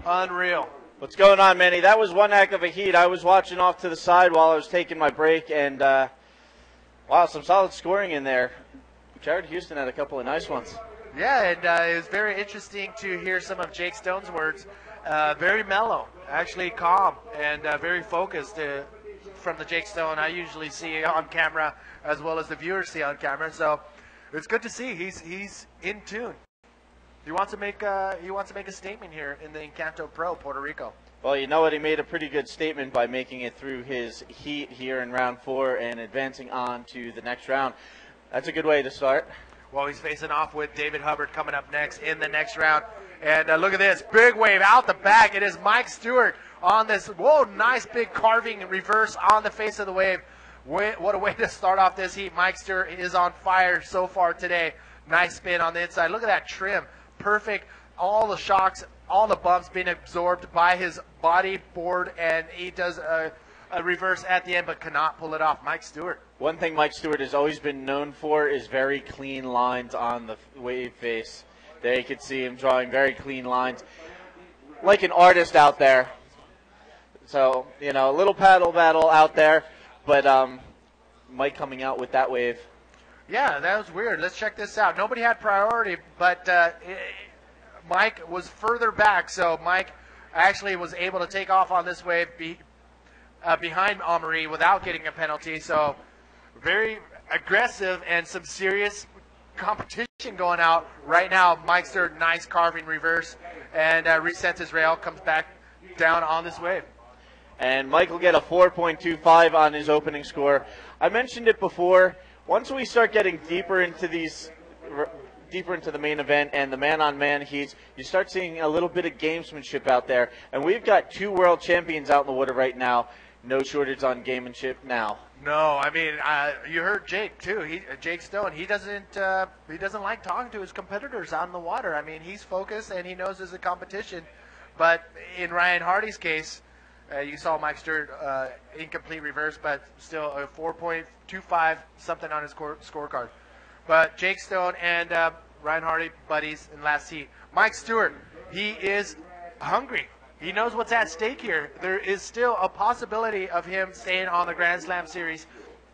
Unreal. What's going on, Manny? That was one heck of a heat. I was watching off to the side while I was taking my break, and wow, some solid scoring in there. Jared Houston had a couple of nice ones. Yeah, and it was very interesting to hear some of Jake Stone's words. Very mellow, actually calm, and very focused from the Jake Stone I usually see on camera, as well as the viewers see on camera. So it's good to see he's in tune. He wants to make a statement here in the Encanto Pro, Puerto Rico. Well, you know what? He made a pretty good statement by making it through his heat here in round 4 and advancing on to the next round. That's a good way to start. Well, he's facing off with David Hubbard coming up next in the next round. And look at this, big wave out the back. It is Mike Stewart on this, whoa, nice big carving reverse on the face of the wave. What a way to start off this heat. Mike Stewart is on fire so far today. Nice spin on the inside. Look at that trim. Perfect. All the shocks, all the bumps being absorbed by his body board, and he does a reverse at the end but cannot pull it off. Mike Stewart. One thing Mike Stewart has always been known for is very clean lines on the wave face. There you can see him drawing very clean lines, like an artist out there. So, you know, a little paddle battle out there, but Mike coming out with that wave. Yeah, that was weird. Let's check this out. Nobody had priority, but Mike was further back, so Mike actually was able to take off on this wave behind Amaury without getting a penalty. So very aggressive and some serious competition going out right now. Mike Stewart, nice carving reverse, and resets his rail, comes back down on this wave. And Mike will get a 4.25 on his opening score. I mentioned it before. Once we start getting deeper into the main event and the man-on-man heats, you start seeing a little bit of gamesmanship out there. And we've got 2 world champions out in the water right now. No shortage on gamemanship now. No, I mean, you heard Jake too. Jake Stone. He doesn't like talking to his competitors out in the water. I mean, he's focused and he knows there's a competition. But in Ryan Hardy's case, you saw Mike Stewart incomplete reverse, but still a 4.25 something on his scorecard. But Jake Stone and Ryan Hardy, buddies in last heat. Mike Stewart, he is hungry. He knows what's at stake here. There is still a possibility of him staying on the Grand Slam Series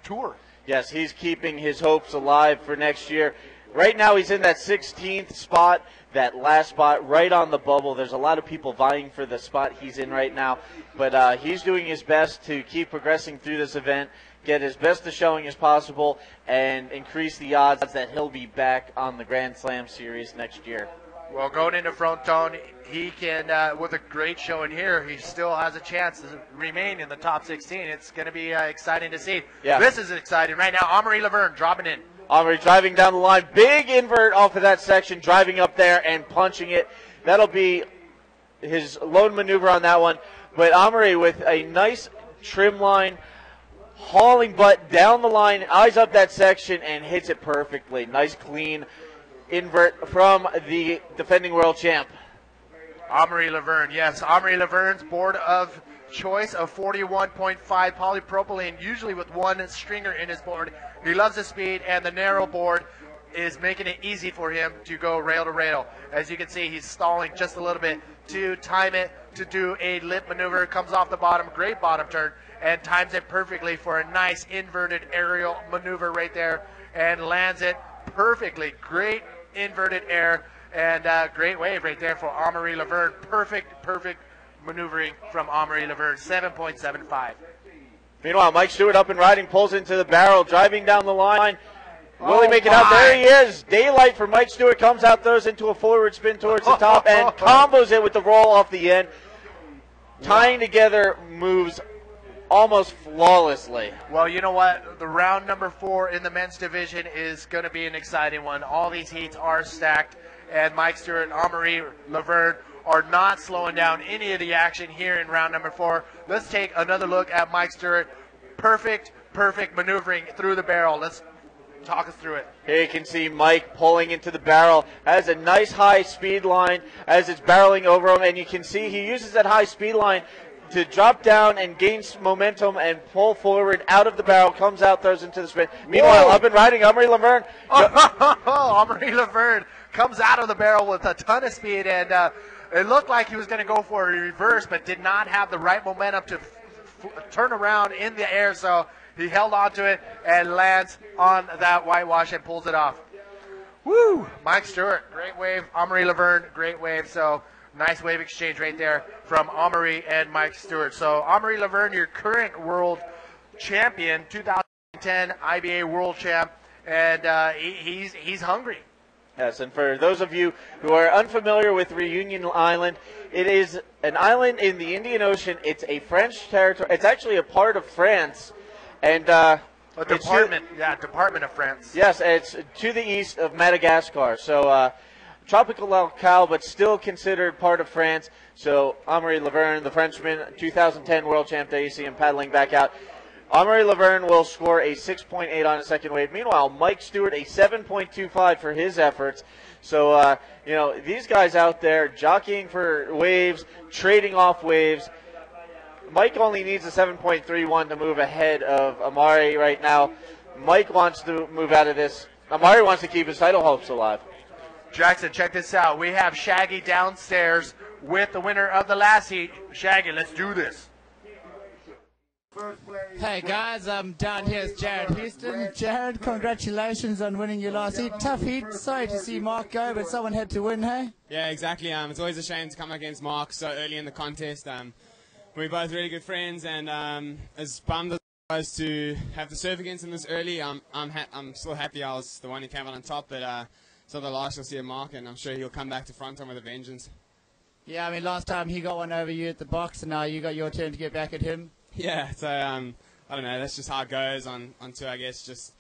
tour. Yes, he's keeping his hopes alive for next year. Right now he's in that 16th spot, that last spot, right on the bubble. There's a lot of people vying for the spot he's in right now. But he's doing his best to keep progressing through this event, get as best a showing as possible, and increase the odds that he'll be back on the Grand Slam Series next year. Well, going into Fronton, he can, with a great showing here, he still has a chance to remain in the top 16. It's going to be exciting to see. Yeah. This is exciting right now. Amaury Laverne dropping in. Amaury driving down the line. Big invert off of that section, driving up there and punching it. That'll be his lone maneuver on that one. But Amaury with a nice trim line, hauling butt down the line, eyes up that section, and hits it perfectly. Nice, clean invert from the defending world champ. Amaury Laverne, yes. Amaury Laverne's board of choice of 41.5 polypropylene, usually with one stringer in his board. He loves the speed, and the narrow board is making it easy for him to go rail to rail. As you can see, he's stalling just a little bit to time it to do a lip maneuver. Comes off the bottom, great bottom turn, and times it perfectly for a nice inverted aerial maneuver right there, and lands it perfectly. Great inverted air, and great wave right there for Amaury Laverne. Perfect maneuvering from Amaury Laverne, 7.75. Meanwhile, Mike Stewart up and riding, pulls into the barrel, driving down the line. Will he make it out? There he is. Daylight for Mike Stewart. Comes out, throws into a forward spin towards the top, and combos it with the roll off the end. Tying together moves almost flawlessly. Well, you know what? The round number 4 in the men's division is going to be an exciting one. All these heats are stacked, and Mike Stewart and Amaury Laverne are not slowing down any of the action here in round number 4. Let's take another look at Mike Stewart. Perfect maneuvering through the barrel. Let's talk us through it. Here you can see Mike pulling into the barrel. Has a nice high speed line as it's barreling over him, and you can see he uses that high speed line to drop down and gain momentum and pull forward out of the barrel, comes out, throws into the spin. Meanwhile, up and riding, Amaury Laverne. Amaury Laverne comes out of the barrel with a ton of speed, and It looked like he was going to go for a reverse, but did not have the right momentum to turn around in the air, so he held on to it and lands on that whitewash and pulls it off. Woo! Mike Stewart, great wave. Amaury Laverne, great wave. So nice wave exchange right there from Amaury and Mike Stewart. So Amaury Laverne, your current world champion, 2010 IBA world champ, and he's hungry. Yes, and for those of you who are unfamiliar with Reunion Island, it is an island in the Indian Ocean. It's a French territory. It's actually a part of France, and a department, Department of France. Yes, it's to the east of Madagascar. So tropical locale, but still considered part of France. So Amaury Laverne, the Frenchman, 2010 world champ. There you see him paddling back out. Amaury Laverne will score a 6.8 on a second wave. Meanwhile, Mike Stewart a 7.25 for his efforts. So, these guys out there jockeying for waves, trading off waves. Mike only needs a 7.31 to move ahead of Amaury right now. Mike wants to move out of this. Amaury wants to keep his title hopes alive. Jackson, check this out. We have Shaggy downstairs with the winner of the last heat. Shaggy, let's do this. Hey guys, I'm down here with Jared Houston. Jared, congratulations on winning your last heat. Tough heat. Sorry to see Mark go, but someone had to win, hey? Yeah, exactly. It's always a shame to come against Mark so early in the contest. We're both really good friends, and as bummed as I was to have to serve against him this early, I'm still happy I was the one who came out on top. But so the last you'll see of Mark, and I'm sure he'll come back to front on with a vengeance. Yeah, I mean, last time he got one over you at the box, and now you got your turn to get back at him. Yeah, so I don't know. That's just how it goes on tour, I guess. Just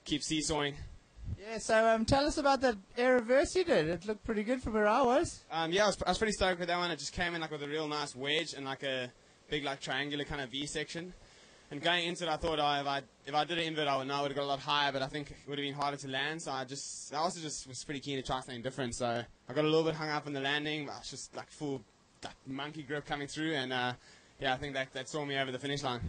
keep seesawing. Yeah, so tell us about that air reverse you did. It looked pretty good from where I was. Yeah, I was pretty stoked with that one. It just came in with a real nice wedge and a big triangular kind of V section. And going into it, I thought if I did an invert, I would have got a lot higher, but I think it would have been harder to land. So I also was pretty keen to try something different. So I got a little bit hung up in the landing, but I was just full monkey grip coming through, and yeah, I think that saw me over the finish line.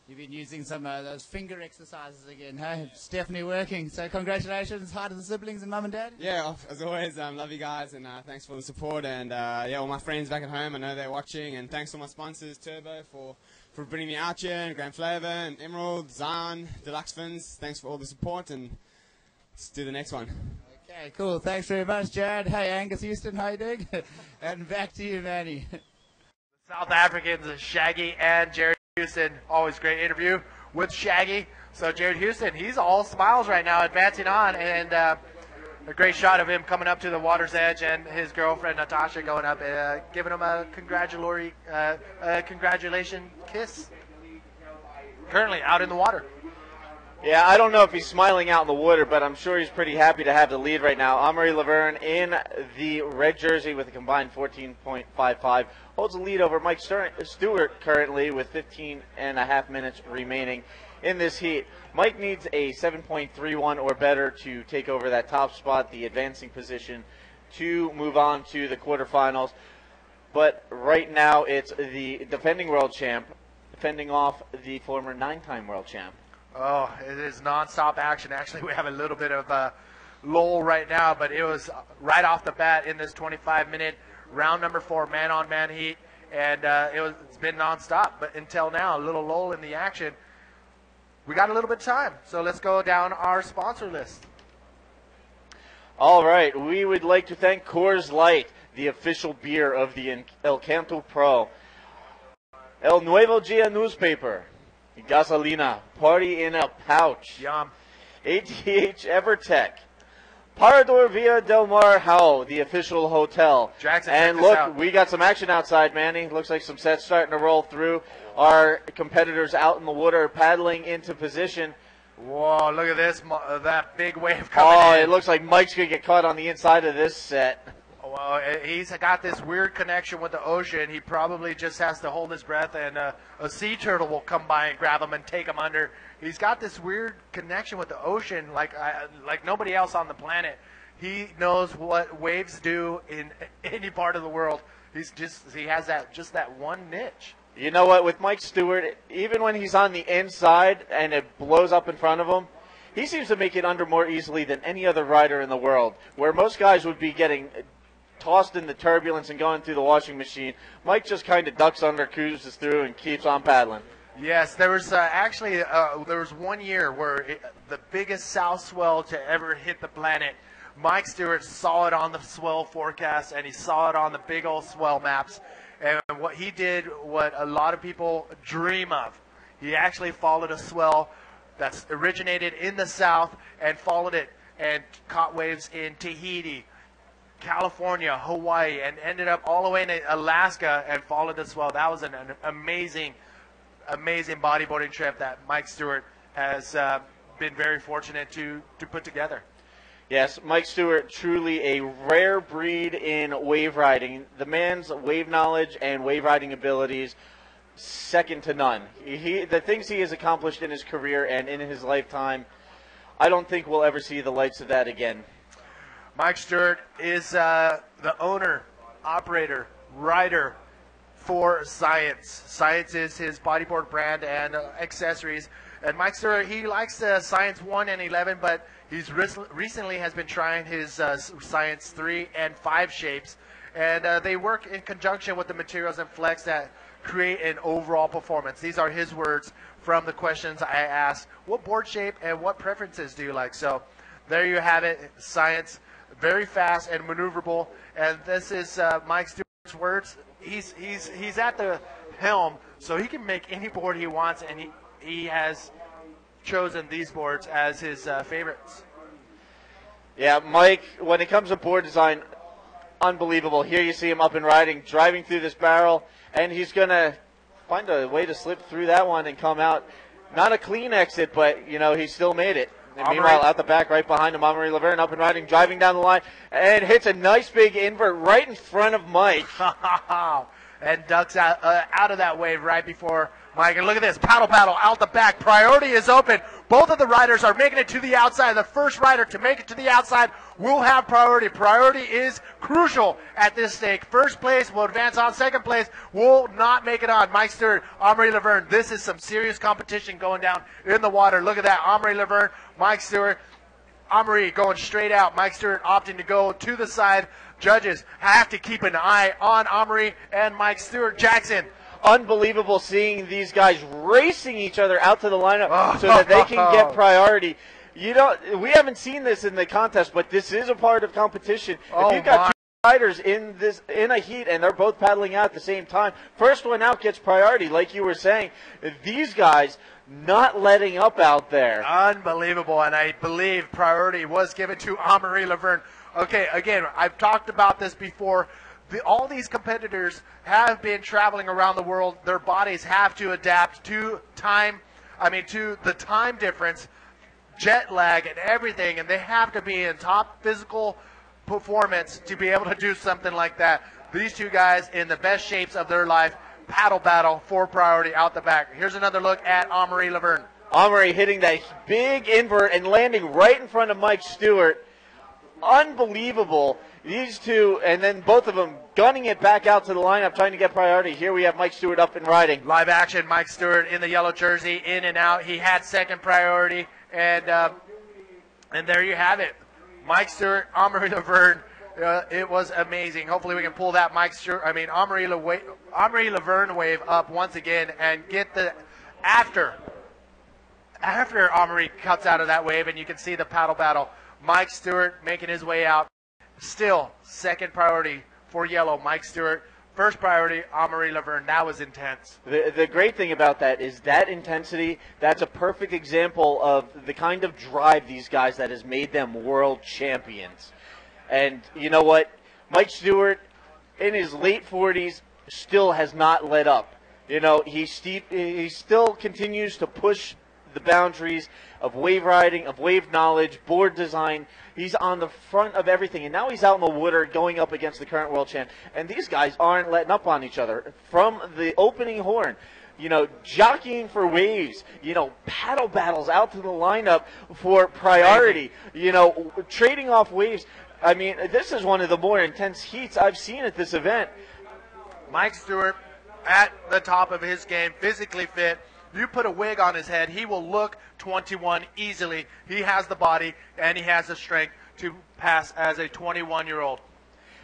You've been using some of those finger exercises again, hey? It's definitely working. So congratulations. Hi to the siblings and mum and dad. Yeah, as always, love you guys, and thanks for the support. And all my friends back at home, I know they're watching. And thanks to my sponsors, Turbo, for bringing me out here, and Grand Flavor, and Emerald, Zion, Deluxe Fins. Thanks for all the support, and let's do the next one. Okay, cool. Thanks very much, Jared. Hey, Angus Houston, how you doing? And back to you, Manny. South Africans, Shaggy and Jared Houston. Always great interview with Shaggy. So Jared Houston, he's all smiles right now, advancing on, and a great shot of him coming up to the water's edge, and his girlfriend Natasha going up, giving him a congratulation kiss. Currently out in the water. Yeah, I don't know if he's smiling out in the water, but I'm sure he's pretty happy to have the lead right now. Amaury Laverne in the red jersey with a combined 14.55. Holds the lead over Mike Stewart currently with 15 and a half minutes remaining in this heat. Mike needs a 7.31 or better to take over that top spot, the advancing position, to move on to the quarterfinals. But right now it's the defending world champ, defending off the former 9-time world champ. Oh, it is nonstop action. Actually, we have a little bit of a lull right now, but it was right off the bat in this 25-minute round number 4 man-on-man heat, and it's been nonstop. But until now, a little lull in the action. We got a little bit of time, so let's go down our sponsor list. All right, we would like to thank Coors Light, the official beer of the El Canto Pro. El Nuevo Dia newspaper. Gasolina, party in a pouch. Yum. ATH Evertech. Parador Via Del Mar How, the official hotel. Jackson, and look, we got some action outside, Manny. Looks like some sets starting to roll through. Our competitors out in the water paddling into position. Whoa, look at this, that big wave coming in. Oh, it looks like Mike's going to get caught on the inside of this set. Well, he's got this weird connection with the ocean. He probably just has to hold his breath, and a sea turtle will come by and grab him and take him under. He's got this weird connection with the ocean, like nobody else on the planet. He knows what waves do in any part of the world. He has that one niche. You know what? With Mike Stewart, even when he's on the inside and it blows up in front of him, he seems to make it under more easily than any other rider in the world. Where most guys would be getting tossed in the turbulence and going through the washing machine. Mike just kind of ducks under, cruises through, and keeps on paddling. Yes, there was actually there was one year where the biggest south swell to ever hit the planet. Mike Stewart saw it on the swell forecast, and he saw it on the big old swell maps. And what he did, what a lot of people dream of, he actually followed a swell that's originated in the south and followed it and caught waves in Tahiti, California, Hawaii, and ended up all the way in Alaska and followed the swell. That was an amazing bodyboarding trip that Mike Stewart has been very fortunate to put together. Yes, Mike Stewart, truly a rare breed in wave riding. The man's wave knowledge and wave riding abilities, second to none. The things he has accomplished in his career and in his lifetime, I don't think we'll ever see the likes of that again. Mike Stewart is the owner, operator, rider for Science. Science is his bodyboard brand and accessories. And Mike Stewart, he likes the Science 1 and 11, but he's recently has been trying his Science 3 and 5 shapes. And they work in conjunction with the materials and flex that create an overall performance. These are his words from the questions I asked. What board shape and what preferences do you like? So there you have it, Science. Very fast and maneuverable. And this is Mike Stewart's words. He's at the helm, so he can make any board he wants, and he has chosen these boards as his favorites. Yeah, Mike, when it comes to board design, unbelievable. Here you see him up and riding, driving through this barrel, and he's going to find a way to slip through that one and come out. Not a clean exit, but, you know, he still made it. And meanwhile, out the back, right behind him, Amaury Laverne up and riding, driving down the line, and hits a nice big invert right in front of Mike. And ducks out of that wave right before Mike. And look at this, paddle out the back. Priority is open. Both of the riders are making it to the outside. The first rider to make it to the outside will have priority. Priority is crucial at this stake. First place will advance on. Second place will not make it on. Mike Stewart, Amaury Laverne. This is some serious competition going down in the water. Look at that, Amaury Laverne, Mike Stewart. Amaury going straight out. Mike Stewart opting to go to the side. Judges have to keep an eye on Amaury and Mike Stewart. Jackson. Unbelievable seeing these guys racing each other out to the lineup so that they can get priority. We haven't seen this in the contest, but this is a part of competition. If you've got two riders in a heat and they're both paddling out at the same time, first one out gets priority, like you were saying. These guys not letting up out there. Unbelievable, and I believe priority was given to Amaury Laverne. Okay, again, I've talked about this before. All these competitors have been traveling around the world. Their bodies have to adapt to the time difference, jet lag, and everything, and they have to be in top physical performance to be able to do something like that. These two guys in the best shapes of their life, paddle battle for priority out the back. Here's another look at Amaury Laverne. Amaury hitting that big invert and landing right in front of Mike Stewart. Unbelievable. These two, and then both of them gunning it back out to the lineup, trying to get priority. Here we have Mike Stewart up and riding. Live action, Mike Stewart in the yellow jersey, in and out. He had second priority, and there you have it. Mike Stewart, Amaury Laverne. It was amazing. Hopefully we can pull that Amaury Laverne wave up once again and get the after Amaury cuts out of that wave, and you can see the paddle battle. Mike Stewart making his way out. Still second priority for yellow, Mike Stewart. First priority, Amaury Laverne. That was intense. The great thing about that is that intensity, that's a perfect example of the kind of drive these guys that has made them world champions. And you know what? Mike Stewart, in his late 40s, still has not let up. You know, he still continues to push the boundaries of wave riding, of wave knowledge, board design. He's on the front of everything, and now he's out in the water going up against the current world champ. And these guys aren't letting up on each other. From the opening horn, you know, jockeying for waves, you know, paddle battles out to the lineup for priority, you know, trading off waves. I mean, this is one of the more intense heats I've seen at this event. Mike Stewart at the top of his game, physically fit. You put a wig on his head, he will look 21 easily. He has the body and he has the strength to pass as a 21-year-old.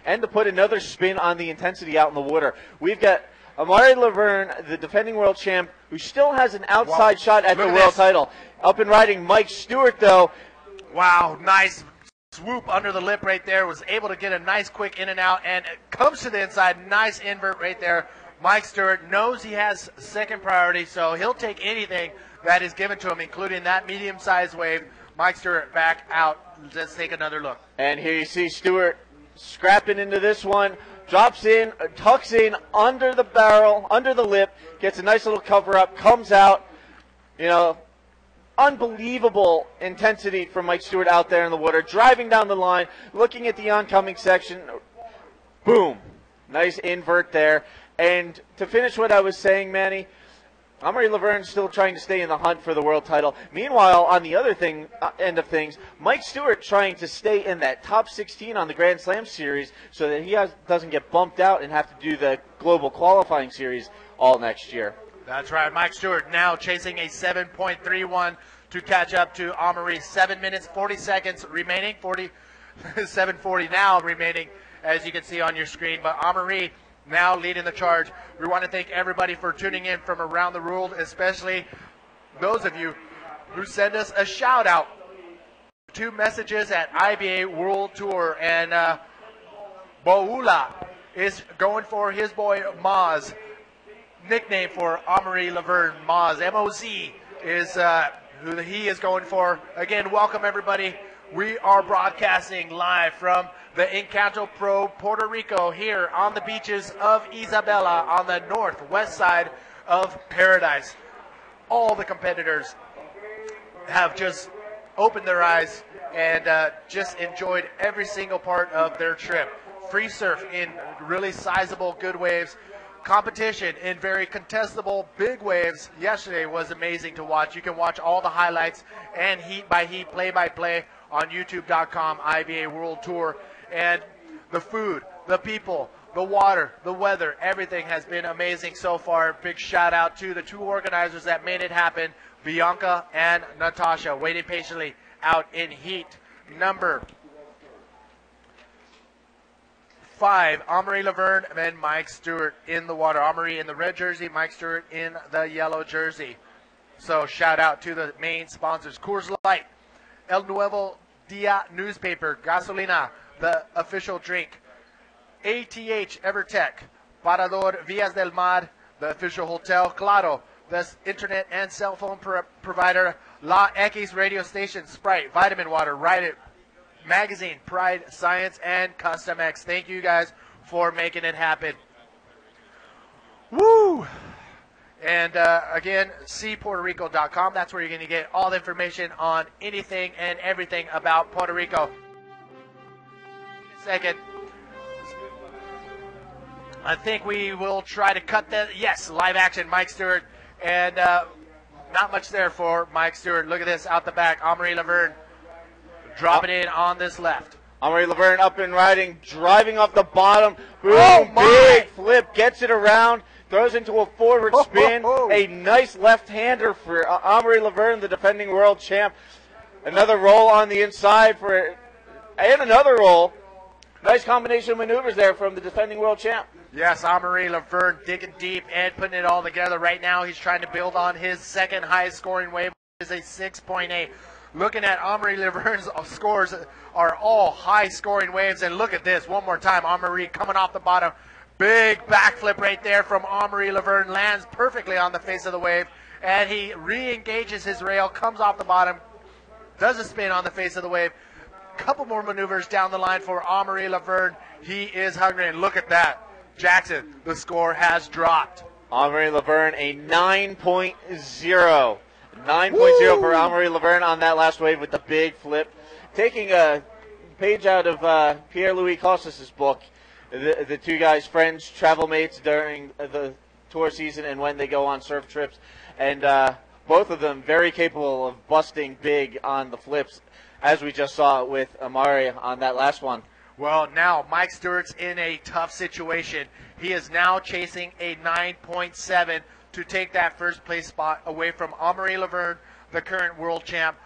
and to put another spin on the intensity out in the water. We've got Amaury Laverne, the defending world champ, who still has an outside shot at the world title. Up and riding Mike Stewart, though. Wow, nice swoop under the lip right there. Was able to get a nice quick in and out, and it comes to the inside. Nice invert right there. Mike Stewart knows he has second priority, so he'll take anything that is given to him, including that medium-sized wave. Mike Stewart back out. Let's take another look. And here you see Stewart scrapping into this one. Drops in, tucks in under the barrel, under the lip, gets a nice little cover up, comes out. You know, unbelievable intensity from Mike Stewart out there in the water, driving down the line, looking at the oncoming section. Boom. Nice invert there. And to finish what I was saying, Manny, Amaury Laverne still trying to stay in the hunt for the world title. Meanwhile, on the other end of things, Mike Stewart trying to stay in that top 16 on the Grand Slam series so that he doesn't get bumped out and have to do the global qualifying series all next year. That's right. Mike Stewart now chasing a 7.31 to catch up to Amaury. 7 minutes, 40 seconds remaining. 7:40 now remaining, as you can see on your screen. But Amaury now leading the charge. We want to thank everybody for tuning in from around the world, especially those of you who send us a shout out. 2 messages at IBA World Tour, and Boula is going for his boy Maz, nickname for Amaury Laverne. Maz, M-O-Z, is who he is going for. Again, welcome everybody. We are broadcasting live from the Encanto Pro Puerto Rico here on the beaches of Isabela on the northwest side of Paradise. All the competitors have just opened their eyes and just enjoyed every single part of their trip. Free surf in really sizable good waves. Competition in very contestable big waves yesterday was amazing to watch. You can watch all the highlights and heat by heat, play by play on youtube.com, IBA World Tour. And the food, the people, the water, the weather, everything has been amazing so far. Big shout out to the 2 organizers that made it happen, Bianca and Natasha, waiting patiently out in heat number 5. Amaury Laverne and Mike Stewart in the water. Amaury in the red jersey, Mike Stewart in the yellow jersey. So shout out to the main sponsors. Coors Light, El Nuevo Dia Newspaper, Gasolina, the official drink, ATH Evertech, Parador Villas del Mar, the official hotel, Claro, the internet and cell phone provider, La X radio station, Sprite, Vitamin Water, Ride It Magazine, Pride, Science, and Custom X. Thank you guys for making it happen. Woo! And again, cpuertorico.com. That's where you're going to get all the information on anything and everything about Puerto Rico. Second, I think we will try to cut that. Yes, live action, Mike Stewart. And not much there for Mike Stewart. Look at this out the back. Amaury Laverne dropping in on this left. Amaury Laverne up and riding, driving off the bottom. Boom, Oh, big flip, gets it around, throws into a forward spin. A nice left-hander for Amaury Laverne, the defending world champ. Another roll on the inside and another roll. Nice combination of maneuvers there from the defending world champ. Yes, Amaury Laverne digging deep and putting it all together. Right now, he's trying to build on his second highest scoring wave, which is a 6.8. Looking at Amaury Laverne's scores are all high scoring waves. And look at this one more time. Amaury coming off the bottom. Big backflip right there from Amaury Laverne. Lands perfectly on the face of the wave. And he re-engages his rail, comes off the bottom, does a spin on the face of the wave. Couple more maneuvers down the line for Amaury Laverne. He is hungry, and look at that. Jackson, the score has dropped. Amaury Laverne, a 9.0. 9.0 for Amaury Laverne on that last wave with the big flip. Taking a page out of Pierre-Louis Costas' book, the 2 guys, friends, travel mates during the tour season and when they go on surf trips. And both of them very capable of busting big on the flips, as we just saw with Amaury on that last one. Well, now Mike Stewart's in a tough situation. He is now chasing a 9.7 to take that first place spot away from Amaury Laverne, the current world champ.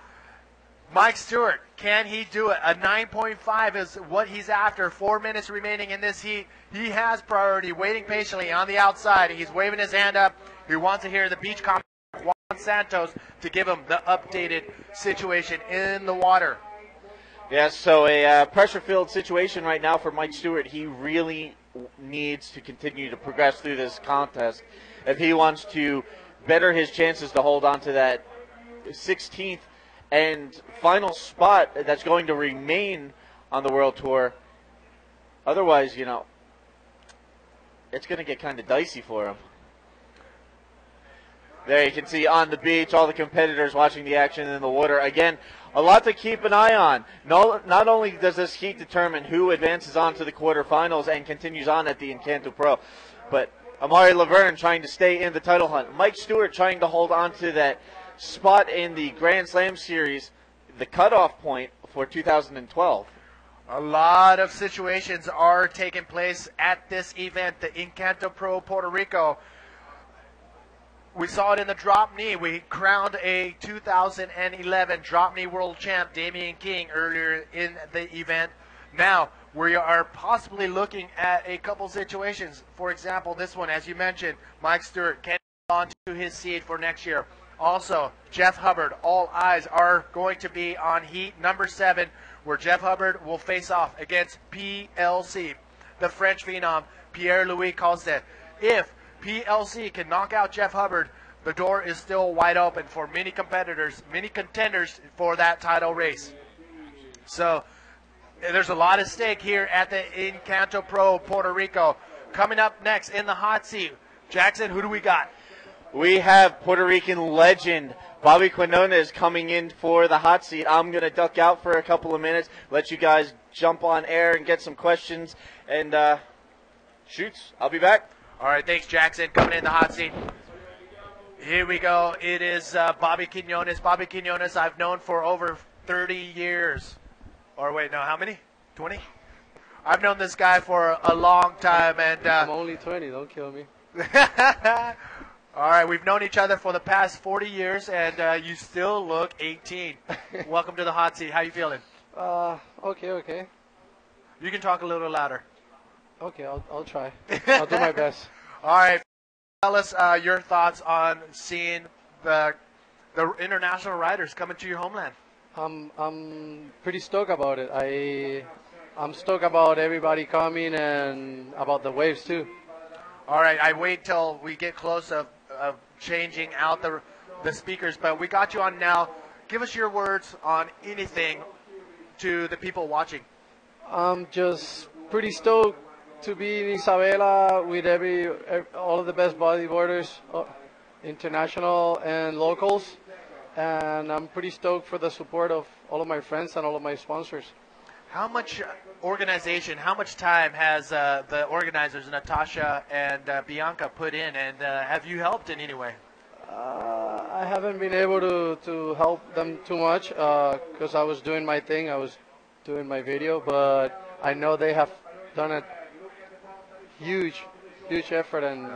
Mike Stewart, can he do it? A 9.5 is what he's after. 4 minutes remaining in this heat. He has priority, waiting patiently on the outside. He's waving his hand up. He wants to hear the beach comment Juan Santos to give him the updated situation in the water. Yeah, so a pressure-filled situation right now for Mike Stewart. He really needs to continue to progress through this contest if he wants to better his chances to hold on to that 16th and final spot that's going to remain on the World Tour. Otherwise, it's going to get kind of dicey for him. There you can see on the beach all the competitors watching the action in the water. Again, a lot to keep an eye on. Not only does this heat determine who advances on to the quarterfinals and continues on at the Encanto Pro, but Amaury Laverne trying to stay in the title hunt. Mike Stewart trying to hold on to that spot in the Grand Slam Series, the cutoff point for 2012. A lot of situations are taking place at this event, the Encanto Pro Puerto Rico. We saw it in the drop knee. We crowned a 2011 drop knee world champ, Damian King, earlier in the event. Now, we are possibly looking at a couple situations. For example, this one, as you mentioned, Mike Stewart can hold on to his seed for next year. Also, Jeff Hubbard, all eyes are going to be on heat number 7, where Jeff Hubbard will face off against PLC, the French phenom, Pierre-Louis Cosdet. If PLC can knock out Jeff Hubbard, the door is still wide open for many competitors, many contenders for that title race. So there's a lot at stake here at the Encanto Pro Puerto Rico. Coming up next in the hot seat, Jackson, who do we got? We have Puerto Rican legend Bobby Quinones coming in for the hot seat. I'm going to duck out for a couple of minutes, let you guys jump on air and get some questions, and shoots. I'll be back. All right, thanks, Jackson. Coming in the hot seat. Here we go. It is Bobby Quinones. Bobby Quinones I've known for over 30 years. Or wait, no, how many? 20? I've known this guy for a long time. And I'm only 20. Don't kill me. All right, we've known each other for the past 40 years, and you still look 18. Welcome to the hot seat. How you feeling? Okay. You can talk a little louder. Okay, I'll try. I'll do my best. All right. Tell us your thoughts on seeing the international riders coming to your homeland. I'm pretty stoked about it. I'm stoked about everybody coming and about the waves too. All right, I wait till we get close of changing out the speakers, but we got you on now. Give us your words on anything to the people watching. I'm just pretty stoked to be in Isabela with all of the best bodyboarders, international and locals, and I'm pretty stoked for the support of all of my friends and all of my sponsors. How much organization, how much time has the organizers, Natasha and Bianca, put in, and have you helped in any way? I haven't been able to help them too much because I was doing my thing. I was doing my video, but I know they have done a huge effort. And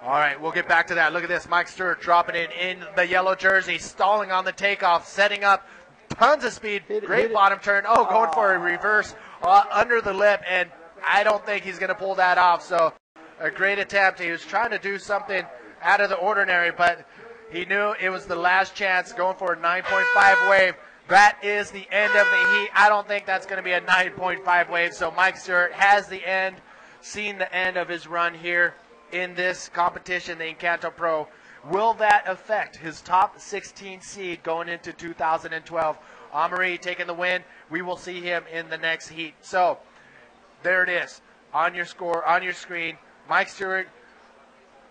all right, we'll get back to that. Look at this, Mike Stewart dropping in the yellow jersey, stalling on the takeoff, setting up tons of speed, great bottom turn. Oh, going for a reverse under the lip, and I don't think he's going to pull that off. So a great attempt. He was trying to do something out of the ordinary, but he knew it was the last chance, going for a 9.5 wave. That is the end of the heat. I don't think that's going to be a 9.5 wave. So Mike Stewart has seen the end of his run here in this competition, the Encanto Pro. Will that affect his top 16 seed going into 2012? Amaury taking the win. We will see him in the next heat. So there it is on your screen. Mike Stewart,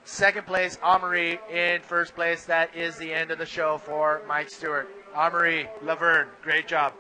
second place. Amaury in first place. That is the end of the show for Mike Stewart. Amaury Laverne, great job.